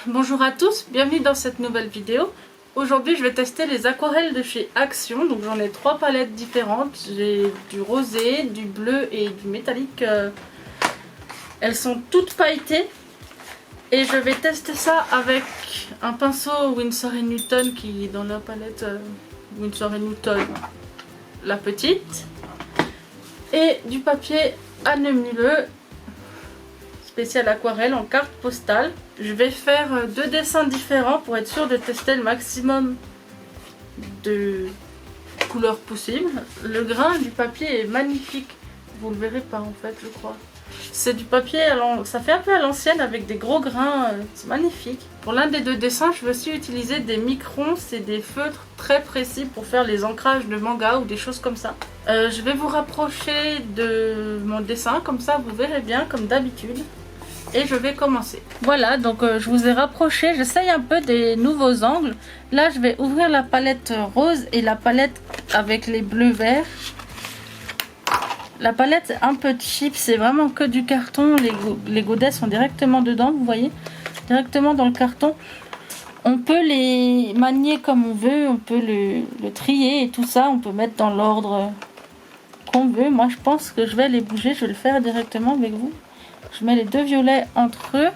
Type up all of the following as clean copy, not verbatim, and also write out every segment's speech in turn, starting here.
Bonjour à tous, bienvenue dans cette nouvelle vidéo. Aujourd'hui je vais tester les aquarelles de chez Action. Donc j'en ai 3 palettes différentes. J'ai du rosé, du bleu et du métallique. Elles sont toutes pailletées. Et je vais tester ça avec un pinceau Winsor & Newton qui est dans la palette Winsor & Newton, la petite. Et du papier Hahnemuhle spécial aquarelle en carte postale. Je vais faire 2 dessins différents pour être sûr de tester le maximum de couleurs possibles. Le grain du papier est magnifique. Vous le verrez pas en fait, je crois. C'est du papier, ça fait un peu à l'ancienne avec des gros grains, c'est magnifique. Pour l'un des 2 dessins, je vais aussi utiliser des microns, c'est des feutres très précis pour faire les ancrages de manga ou des choses comme ça. Je vais vous rapprocher de mon dessin, comme ça vous verrez bien comme d'habitude. Et je vais commencer. Voilà, donc je vous ai rapproché, j'essaye un peu des nouveaux angles. Là, je vais ouvrir la palette rose et la palette avec les bleus verts. La palette est un peu cheap, c'est vraiment que du carton. Les godets sont directement dedans, vous voyez, directement dans le carton. On peut les manier comme on veut, on peut le trier et tout ça. On peut mettre dans l'ordre qu'on veut. Moi, je pense que je vais les bouger, je vais le faire directement avec vous. Je mets les 2 violets entre eux.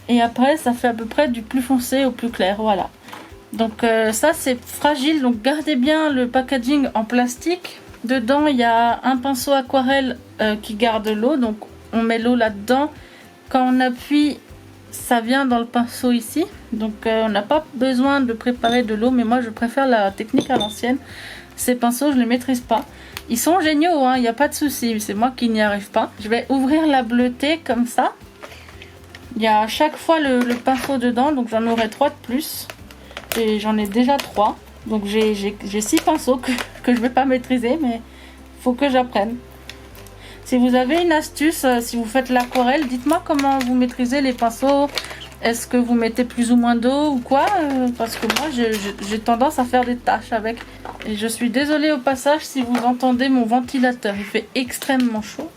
Et après, ça fait à peu près du plus foncé au plus clair, voilà. Donc ça, c'est fragile, donc gardez bien le packaging en plastique. Dedans, il y a un pinceau aquarelle qui garde l'eau. Donc, on met l'eau là-dedans. Quand on appuie, ça vient dans le pinceau ici. Donc, on n'a pas besoin de préparer de l'eau. Mais moi, je préfère la technique à l'ancienne. Ces pinceaux, je ne les maîtrise pas. Ils sont géniaux, hein, il n'y a pas de souci. C'est moi qui n'y arrive pas. Je vais ouvrir la bleutée comme ça. Il y a à chaque fois le pinceau dedans. Donc, j'en aurai 3 de plus. Et j'en ai déjà 3. Donc j'ai 6 pinceaux que je ne vais pas maîtriser, mais il faut que j'apprenne. Si vous avez une astuce, si vous faites l'aquarelle, dites-moi comment vous maîtrisez les pinceaux. Est-ce que vous mettez plus ou moins d'eau ou quoi? Parce que moi j'ai tendance à faire des taches avec. Et je suis désolée au passage si vous entendez mon ventilateur, il fait extrêmement chaud.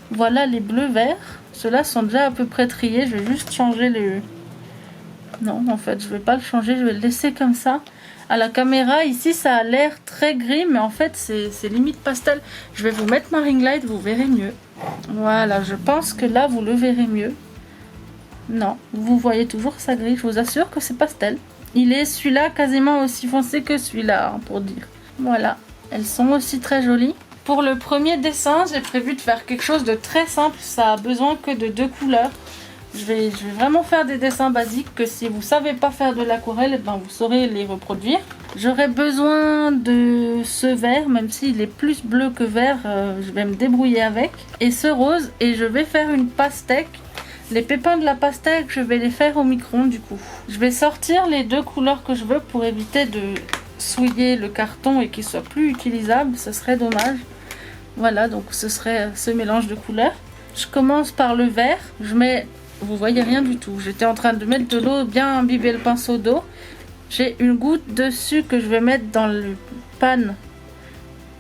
Voilà les bleus verts. Ceux-là sont déjà à peu près triés, je vais juste changer le... Non, en fait je ne vais pas le changer, je vais le laisser comme ça. À la caméra, ici, ça a l'air très gris, mais en fait, c'est limite pastel. Je vais vous mettre ma ring light, vous verrez mieux. Voilà, je pense que là, vous le verrez mieux. Non, vous voyez toujours ça gris. Je vous assure que c'est pastel. Il est celui-là quasiment aussi foncé que celui-là, hein, pour dire. Voilà, elles sont aussi très jolies. Pour le premier dessin, j'ai prévu de faire quelque chose de très simple. Ça a besoin que de 2 couleurs. Je vais vraiment faire des dessins basiques que si vous ne savez pas faire de l'aquarelle, ben vous saurez les reproduire. J'aurai besoin de ce vert, même s'il est plus bleu que vert, je vais me débrouiller avec. Et ce rose, et je vais faire une pastèque. Les pépins de la pastèque, je vais les faire au micron du coup. Je vais sortir les 2 couleurs que je veux pour éviter de souiller le carton et qu'il soit plus utilisable, ce serait dommage. Voilà, donc ce serait ce mélange de couleurs. Je commence par le vert, je mets... Vous voyez rien du tout. J'étais en train de mettre de l'eau, bien imbiber le pinceau d'eau. J'ai une goutte dessus que je vais mettre dans le pan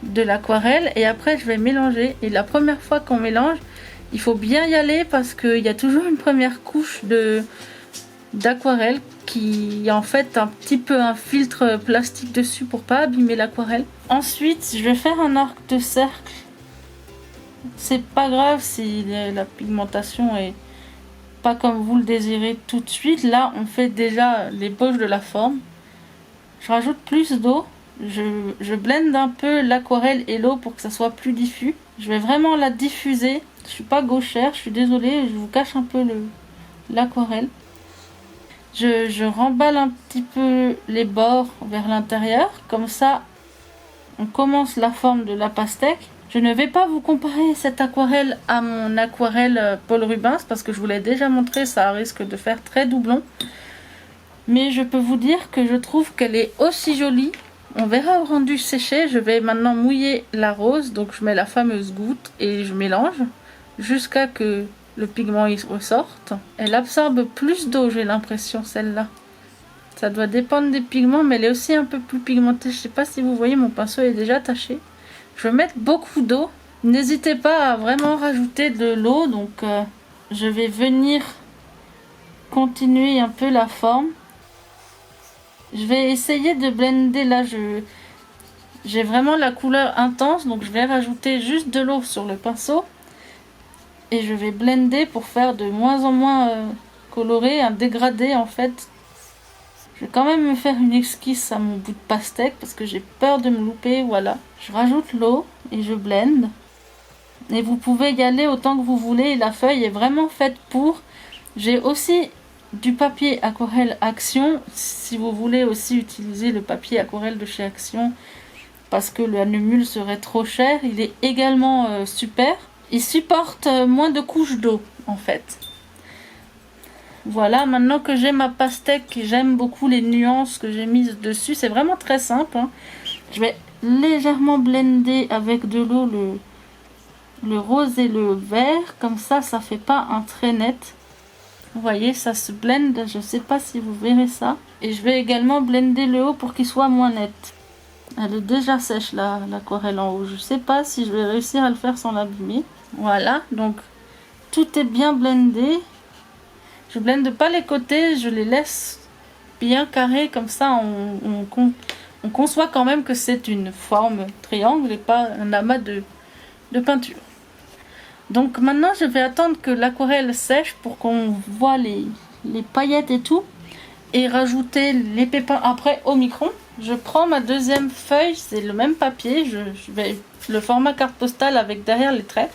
de l'aquarelle. Et après, je vais mélanger. Et la première fois qu'on mélange, il faut bien y aller parce qu'il y a toujours une première couche d'aquarelle qui est en fait un petit peu un filtre plastique dessus pour pas abîmer l'aquarelle. Ensuite, je vais faire un arc de cercle. C'est pas grave si la pigmentation est pas comme vous le désirez tout de suite. Là on fait déjà les poches de la forme. Je rajoute plus d'eau, je blende un peu l'aquarelle et l'eau pour que ça soit plus diffus. Je vais vraiment la diffuser. Je suis pas gauchère, je suis désolée, je vous cache un peu l'aquarelle. Je remballe un petit peu les bords vers l'intérieur, comme ça on commence la forme de la pastèque. Je ne vais pas vous comparer cette aquarelle à mon aquarelle Paul Rubens parce que je vous l'ai déjà montré, ça risque de faire très doublon. Mais je peux vous dire que je trouve qu'elle est aussi jolie. On verra au rendu séché. Je vais maintenant mouiller la rose, donc je mets la fameuse goutte et je mélange jusqu'à que le pigment y ressorte. Elle absorbe plus d'eau, j'ai l'impression, celle-là. Ça doit dépendre des pigments, mais elle est aussi un peu plus pigmentée. Je ne sais pas si vous voyez, mon pinceau est déjà taché. Je vais mettre beaucoup d'eau. N'hésitez pas à vraiment rajouter de l'eau. Donc je vais venir continuer un peu la forme. Je vais essayer de blender. Là, j'ai vraiment la couleur intense, donc je vais rajouter juste de l'eau sur le pinceau. Et je vais blender pour faire de moins en moins coloré, un dégradé en fait. Je vais quand même me faire une esquisse à mon bout de pastèque parce que j'ai peur de me louper. Voilà, je rajoute l'eau et je blende. Et vous pouvez y aller autant que vous voulez. La feuille est vraiment faite pour. J'ai aussi du papier aquarelle Action. Si vous voulez aussi utiliser le papier aquarelle de chez Action parce que le Hahnemühle serait trop cher, il est également super. Il supporte moins de couches d'eau en fait. Voilà, maintenant que j'ai ma pastèque, j'aime beaucoup les nuances que j'ai mises dessus. C'est vraiment très simple. Hein. Je vais légèrement blender avec de l'eau le rose et le vert. Comme ça fait pas un trait net. Vous voyez, ça se blende. Je ne sais pas si vous verrez ça. Et je vais également blender le haut pour qu'il soit moins net. Elle est déjà sèche l'aquarelle en haut. Je ne sais pas si je vais réussir à le faire sans l'abîmer. Voilà, donc tout est bien blendé. Je blende pas les côtés, je les laisse bien carrés, comme ça on conçoit quand même que c'est une forme triangle et pas un amas de peinture. Donc maintenant je vais attendre que l'aquarelle sèche pour qu'on voit les paillettes et tout, et rajouter les pépins après au micron. Je prends ma deuxième feuille, c'est le même papier, je vais le format carte postale avec derrière les traits.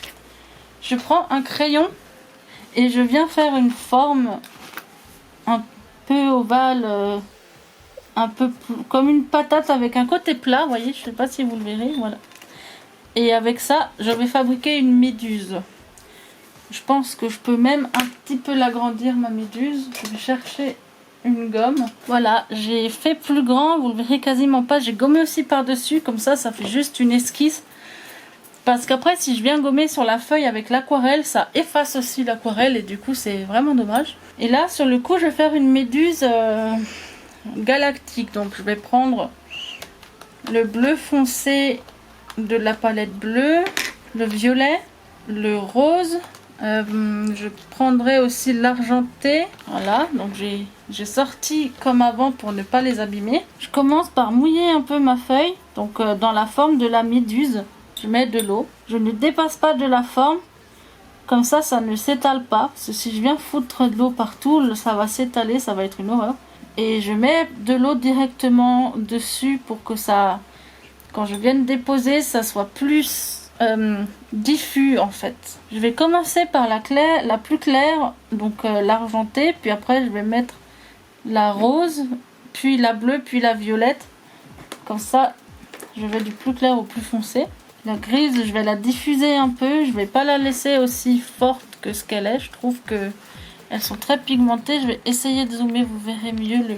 Je prends un crayon et je viens faire une forme un peu ovale, un peu comme une patate avec un côté plat, vous voyez, je sais pas si vous le verrez, voilà. Et avec ça, je vais fabriquer une méduse. Je pense que je peux même un petit peu l'agrandir, ma méduse. Je vais chercher une gomme. Voilà, j'ai fait plus grand, vous le verrez quasiment pas. J'ai gommé aussi par-dessus, comme ça fait juste une esquisse. Parce qu'après, si je viens gommer sur la feuille avec l'aquarelle, ça efface aussi l'aquarelle et du coup, c'est vraiment dommage. Et là, sur le coup, je vais faire une méduse galactique. Donc, je vais prendre le bleu foncé de la palette bleue, le violet, le rose. Je prendrai aussi l'argenté. Voilà, donc j'ai sorti comme avant pour ne pas les abîmer. Je commence par mouiller un peu ma feuille, donc dans la forme de la méduse. Je mets de l'eau. Je ne dépasse pas de la forme. Comme ça ne s'étale pas. Parce que si je viens foutre de l'eau partout, ça va s'étaler, ça va être une horreur. Et je mets de l'eau directement dessus pour que ça, quand je vienne déposer, ça soit plus diffus en fait. Je vais commencer par la plus claire, donc l'argentée. Puis après, je vais mettre la rose, puis la bleue, puis la violette. Comme ça, je vais du plus clair au plus foncé. La grise, je vais la diffuser un peu. Je vais pas la laisser aussi forte que ce qu'elle est. Je trouve que elles sont très pigmentées. Je vais essayer de zoomer, vous verrez mieux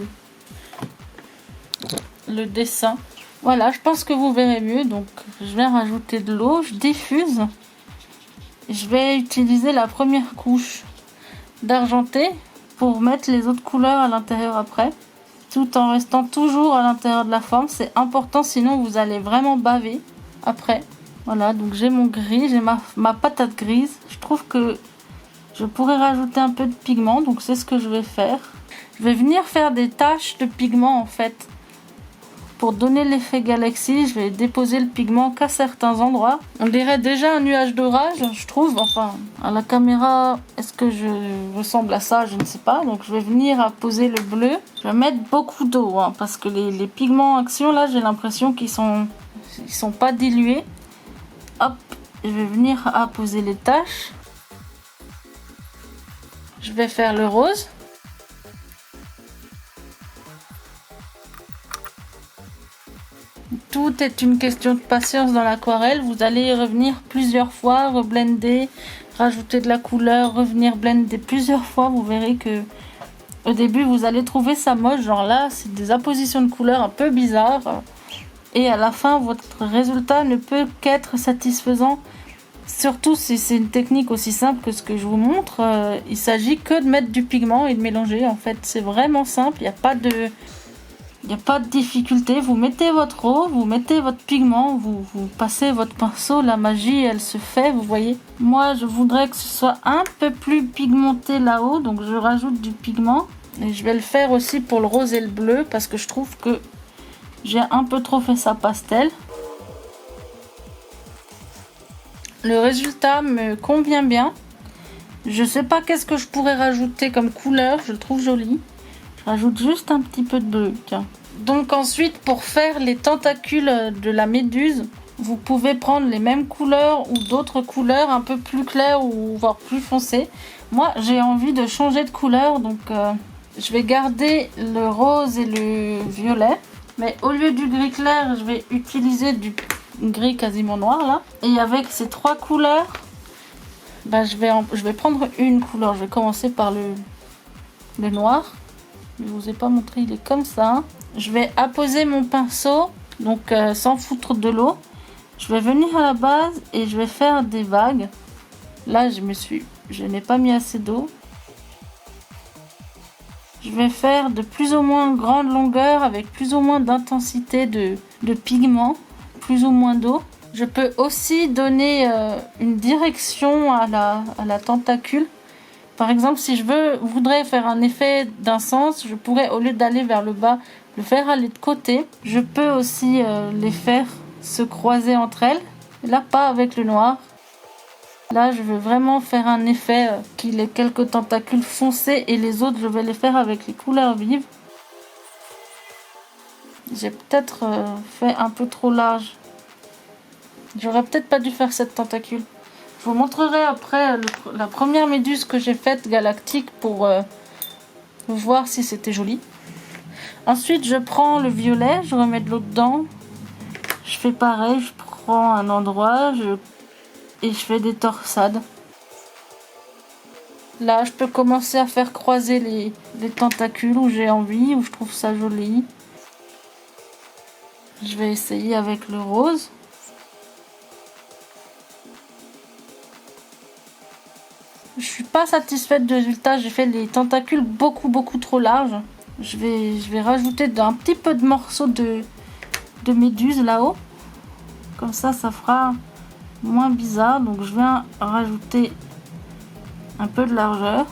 le dessin. Voilà, je pense que vous verrez mieux. Donc, je vais rajouter de l'eau. Je diffuse. Je vais utiliser la première couche d'argenté pour mettre les autres couleurs à l'intérieur après. Tout en restant toujours à l'intérieur de la forme. C'est important, sinon vous allez vraiment baver après. Voilà, donc j'ai mon gris, j'ai ma patate grise. Je trouve que je pourrais rajouter un peu de pigment, donc c'est ce que je vais faire. Je vais venir faire des taches de pigment en fait. Pour donner l'effet galaxie, je vais déposer le pigment qu'à certains endroits. On dirait déjà un nuage d'orage, je trouve. Enfin, à la caméra, est-ce que je ressemble à ça? Je ne sais pas. Donc je vais venir apposer le bleu. Je vais mettre beaucoup d'eau, hein, parce que les pigments Action, là, j'ai l'impression qu'ils sont pas dilués. Hop, je vais venir apposer les taches. Je vais faire le rose. Tout est une question de patience dans l'aquarelle. Vous allez y revenir plusieurs fois, reblender, rajouter de la couleur, revenir blender plusieurs fois. Vous verrez que au début, vous allez trouver ça moche. Genre là, c'est des appositions de couleurs un peu bizarres. Et à la fin, votre résultat ne peut qu'être satisfaisant. Surtout si c'est une technique aussi simple que ce que je vous montre. Il s'agit que de mettre du pigment et de mélanger. En fait, c'est vraiment simple. Il n'y a pas de Il n'y a pas de difficulté, vous mettez votre eau, vous mettez votre pigment, vous passez votre pinceau, la magie elle se fait, vous voyez. Moi je voudrais que ce soit un peu plus pigmenté là-haut, donc je rajoute du pigment. Et je vais le faire aussi pour le rose et le bleu parce que je trouve que j'ai un peu trop fait ça pastel. Le résultat me convient bien. Je sais pas qu'est-ce que je pourrais rajouter comme couleur, je le trouve joli. Je rajoute juste un petit peu de bleu, tiens. Donc ensuite, pour faire les tentacules de la méduse, vous pouvez prendre les mêmes couleurs ou d'autres couleurs un peu plus claires ou voire plus foncées. Moi, j'ai envie de changer de couleur, donc je vais garder le rose et le violet. Mais au lieu du gris clair, je vais utiliser du gris quasiment noir là. Et avec ces trois couleurs, je vais prendre une couleur. Je vais commencer par le noir. Je vous ai pas montré, il est comme ça. Je vais apposer mon pinceau, donc sans foutre de l'eau. Je vais venir à la base et je vais faire des vagues. Là, je n'ai pas mis assez d'eau. Je vais faire de plus ou moins grande longueur avec plus ou moins d'intensité de pigment, plus ou moins d'eau. Je peux aussi donner une direction à la tentacule. Par exemple, si je voudrais faire un effet d'un sens, je pourrais, au lieu d'aller vers le bas, le faire aller de côté. Je peux aussi les faire se croiser entre elles. Là, pas avec le noir. Là, je veux vraiment faire un effet qu'il ait quelques tentacules foncés et les autres, je vais les faire avec les couleurs vives. J'ai peut-être fait un peu trop large. J'aurais peut-être pas dû faire cette tentacule. Je vous montrerai après la première méduse que j'ai faite galactique pour voir si c'était joli. Ensuite, je prends le violet, je remets de l'eau dedans. Je fais pareil, je prends un endroit et je fais des torsades. Là, je peux commencer à faire croiser les tentacules où j'ai envie, où je trouve ça joli. Je vais essayer avec le rose. Je suis pas satisfaite du résultat, j'ai fait les tentacules beaucoup trop larges. Je vais rajouter un petit peu de morceaux de méduse là-haut. Comme ça fera moins bizarre. Donc je viens rajouter un peu de largeur.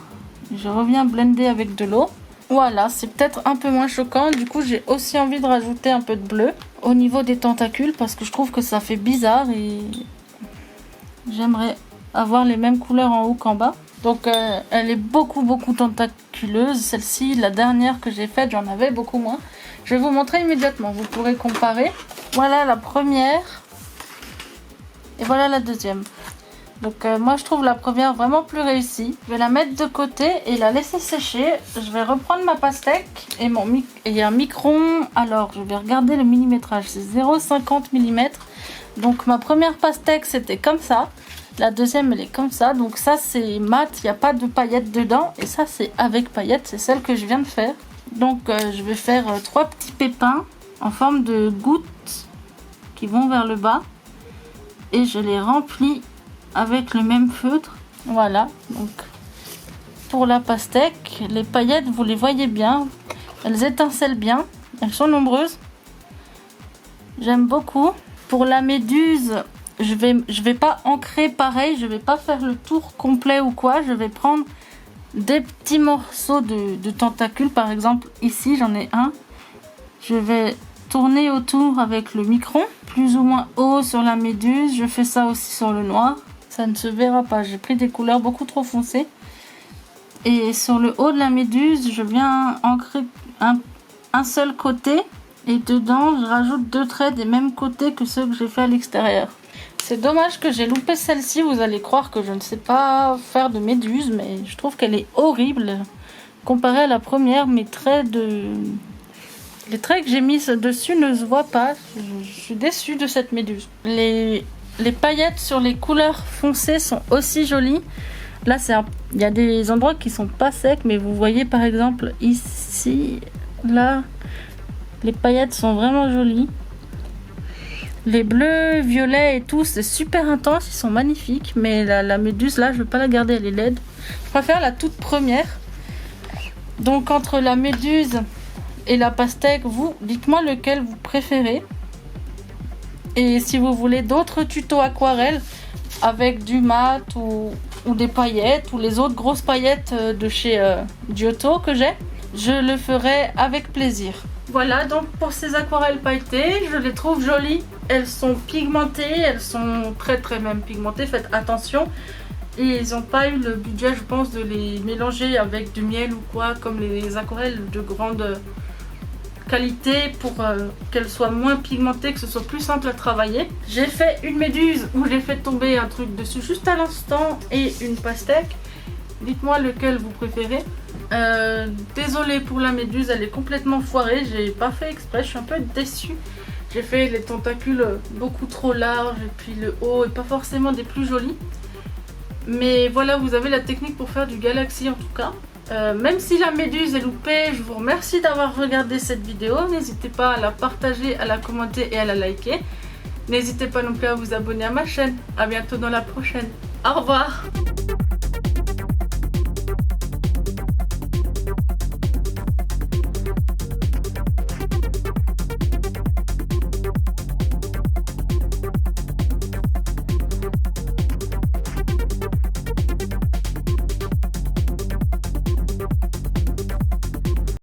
Je reviens blender avec de l'eau. Voilà, c'est peut-être un peu moins choquant. Du coup, j'ai aussi envie de rajouter un peu de bleu au niveau des tentacules parce que je trouve que ça fait bizarre et j'aimerais avoir les mêmes couleurs en haut qu'en bas. Donc elle est beaucoup tentaculeuse. Celle-ci, la dernière que j'ai faite, j'en avais beaucoup moins. Je vais vous montrer immédiatement, vous pourrez comparer. Voilà la première et voilà la deuxième. Donc moi je trouve la première vraiment plus réussie. Je vais la mettre de côté et la laisser sécher. Je vais reprendre ma pastèque et il y a un micron. Alors je vais regarder le millimétrage, c'est 0,50 mm. Donc ma première pastèque c'était comme ça. La deuxième elle est comme ça. Donc ça c'est mat, il n'y a pas de paillettes dedans. Et ça c'est avec paillettes, c'est celle que je viens de faire. Donc je vais faire 3 petits pépins en forme de gouttes qui vont vers le bas. Et je les remplis avec le même feutre. Voilà, donc pour la pastèque, les paillettes vous les voyez bien, elles étincellent bien, elles sont nombreuses, j'aime beaucoup. Pour la méduse, je vais pas ancrer pareil, je vais pas faire le tour complet ou quoi, je vais prendre des petits morceaux de tentacules. Par exemple ici j'en ai un, je vais tourner autour avec le micron plus ou moins haut sur la méduse. Je fais ça aussi sur le noir, ça ne se verra pas, j'ai pris des couleurs beaucoup trop foncées. Et sur le haut de la méduse, je viens ancrer un seul côté et dedans je rajoute 2 traits des mêmes côtés que ceux que j'ai fait à l'extérieur. C'est dommage que j'ai loupé celle-ci, vous allez croire que je ne sais pas faire de méduse, mais je trouve qu'elle est horrible comparée à la première. Les traits que j'ai mis dessus ne se voient pas. Je suis déçue de cette méduse. Les paillettes sur les couleurs foncées sont aussi jolies. Là, il y a des endroits qui sont pas secs, mais vous voyez par exemple ici, là, les paillettes sont vraiment jolies. Les bleus, violets et tout, c'est super intense, ils sont magnifiques. Mais la méduse, là, je ne vais pas la garder, elle est laide. Je préfère la toute première. Donc entre la méduse et la pastèque, vous, dites-moi lequel vous préférez. Et si vous voulez d'autres tutos aquarelles avec du mat ou des paillettes ou les autres grosses paillettes de chez Giotto que j'ai, je le ferai avec plaisir. Voilà donc pour ces aquarelles pailletées, je les trouve jolies. Elles sont pigmentées, elles sont très même pigmentées, faites attention. Et ils n'ont pas eu le budget, je pense, de les mélanger avec du miel ou quoi, comme les aquarelles de grande qualité pour qu'elles soient moins pigmentées, que ce soit plus simple à travailler. J'ai fait une méduse où j'ai fait tomber un truc dessus juste à l'instant et une pastèque. Dites-moi lequel vous préférez. Désolée pour la méduse, elle est complètement foirée, j'ai pas fait exprès, je suis un peu déçue. J'ai fait les tentacules beaucoup trop larges et puis le haut est pas forcément des plus jolis. Mais voilà, vous avez la technique pour faire du galaxy en tout cas. Même si la méduse est loupée, je vous remercie d'avoir regardé cette vidéo. N'hésitez pas à la partager, à la commenter et à la liker. N'hésitez pas non plus à vous abonner à ma chaîne. A bientôt dans la prochaine. Au revoir.